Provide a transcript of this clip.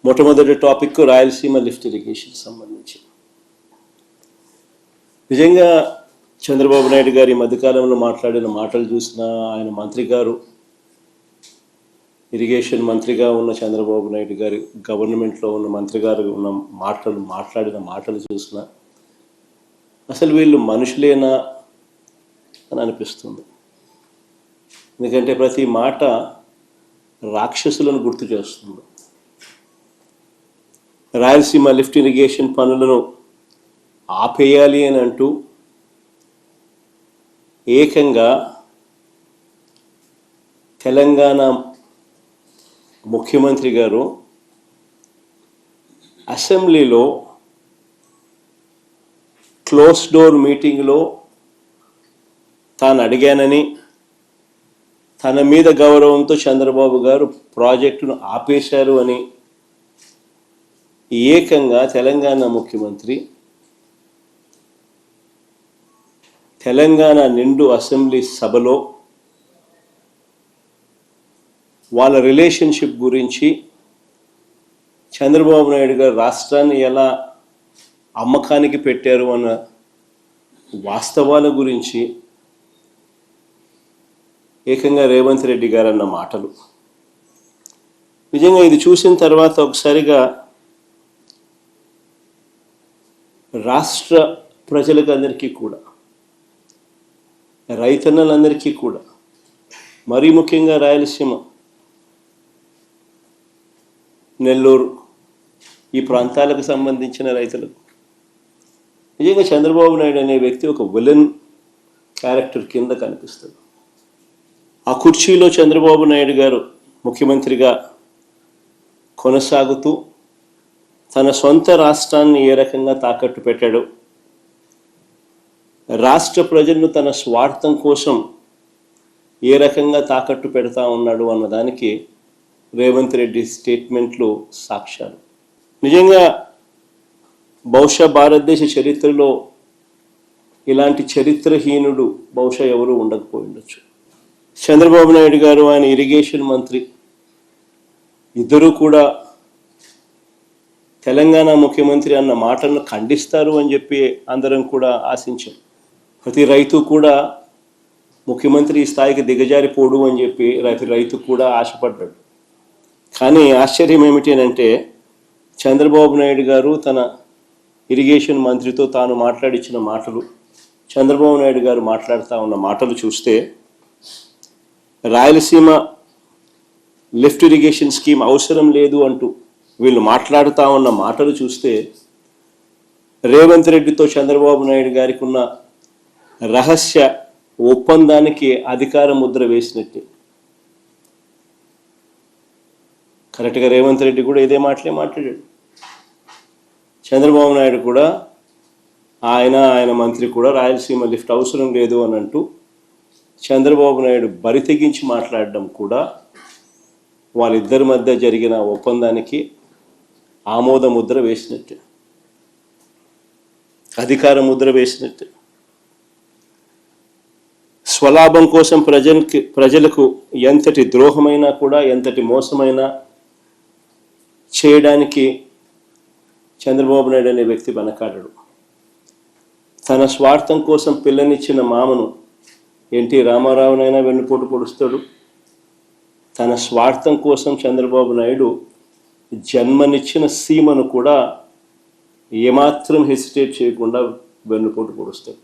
మొట్టమొదటి topic Rayalaseema lift irrigation సంబంధించి. నిజంగా చంద్రబాబు నాయుడు గారు ఈ మధ్యకాలంలో మాట్లాడిన మాటలు చూసినా, ఆయన మంత్రి గారు ఇరిగేషన్ మంత్రిగా ఉన్న చంద్రబాబు నాయుడు గారి గవర్నమెంట్లో ఉన్న మంత్రి గారు ఉన్న మాట్లాడిన మాటలు చూసినా అసలు వీళ్ళు మనుషులేనా అని అనిపిస్తుంది. ఎందుకంటే ప్రతి మాట రాక్షసులను గుర్తు చేస్తుంది. రాయలసీమ లిఫ్ట్ ఇరిగేషన్ పనులను ఆపేయాలి అని అంటూ ఏకంగా తెలంగాణ ముఖ్యమంత్రి గారు అసెంబ్లీలో క్లోజ్ డోర్ మీటింగ్లో తాను అడిగానని, తన మీద గౌరవంతో చంద్రబాబు గారు ప్రాజెక్టును ఆపేశారు అని ఏకంగా తెలంగాణ ముఖ్యమంత్రి తెలంగాణ నిండు అసెంబ్లీ సభలో వాళ్ళ రిలేషన్షిప్ గురించి, చంద్రబాబు నాయుడు గారు రాష్ట్రాన్ని ఎలా అమ్మకానికి పెట్టారు అన్న వాస్తవాల గురించి ఏకంగా రేవంత్ రెడ్డి గారు అన్న మాటలు నిజంగా ఇది చూసిన తర్వాత ఒకసారిగా రాష్ట్ర ప్రజలకు అందరికీ కూడా, రైతన్నలందరికీ కూడా, మరీ ముఖ్యంగా రాయలసీమ, నెల్లూరు ఈ ప్రాంతాలకు సంబంధించిన రైతులకు నిజంగా చంద్రబాబు నాయుడు అనే వ్యక్తి ఒక విలన్ క్యారెక్టర్ కింద కనిపిస్తుంది. ఆ కుర్చీలో చంద్రబాబు నాయుడు గారు ముఖ్యమంత్రిగా కొనసాగుతూ తన సొంత రాష్ట్రాన్ని ఏ రకంగా తాకట్టు పెట్టాడు, రాష్ట్ర ప్రజలను తన స్వార్థం కోసం ఏ రకంగా తాకట్టు పెడతా ఉన్నాడు అన్నదానికి రేవంత్ రెడ్డి స్టేట్మెంట్లు సాక్ష్యాలు. నిజంగా బహుశా భారతదేశ చరిత్రలో ఇలాంటి చరిత్రహీనుడు బహుశా ఎవరు ఉండకపోయి ఉండొచ్చు. చంద్రబాబు నాయుడు గారు, ఆయన ఇరిగేషన్ మంత్రి ఇద్దరూ కూడా తెలంగాణ ముఖ్యమంత్రి అన్న మాటలను ఖండిస్తారు అని చెప్పి అందరం కూడా ఆశించాం. ప్రతి రైతు కూడా ముఖ్యమంత్రి ఈ స్థాయికి దిగజారిపోడు అని చెప్పి రైతు కూడా ఆశపడ్డాడు. కానీ ఆశ్చర్యం ఏమిటి అంటే, చంద్రబాబు నాయుడు గారు తన ఇరిగేషన్ మంత్రితో తాను మాట్లాడించిన మాటలు, చంద్రబాబు నాయుడు గారు మాట్లాడుతూ ఉన్న మాటలు చూస్తే, రాయలసీమ లిఫ్ట్ ఇరిగేషన్ స్కీమ్ అవసరం లేదు అంటూ వీళ్ళు మాట్లాడుతూ ఉన్న మాటలు చూస్తే, రేవంత్ రెడ్డితో చంద్రబాబు నాయుడు గారికి ఉన్న రహస్య ఒప్పందానికి అధికార ముద్ర వేసినట్టే. కరెక్ట్గా రేవంత్ రెడ్డి కూడా ఇదే మాటలే మాట్లాడాడు. చంద్రబాబు నాయుడు కూడా, ఆయన మంత్రి కూడా రాయలసీమ లిఫ్ట్ అవసరం లేదు అని అంటూ చంద్రబాబు నాయుడు బరి తెగించి మాట్లాడడం కూడా వాళ్ళిద్దరి మధ్య జరిగిన ఒప్పందానికి ఆమోద ముద్ర వేసినట్టే, అధికార ముద్ర వేసినట్టే. స్వలాభం కోసం ప్రజలకు ఎంతటి ద్రోహమైనా కూడా, ఎంతటి మోసమైనా చేయడానికి చంద్రబాబు నాయుడు అనే వ్యక్తి వెనకాడడు. తన స్వార్థం కోసం పిల్లనిచ్చిన మామను ఎన్టీ రామారావునైనా వెన్నుపోటు పొడుస్తాడు. తన స్వార్థం కోసం చంద్రబాబు నాయుడు జన్మనిచ్చిన సీమను కూడా ఏమాత్రం హెసిటేట్ చేయకుండా వెన్నుపోటు పొడుస్తాడు.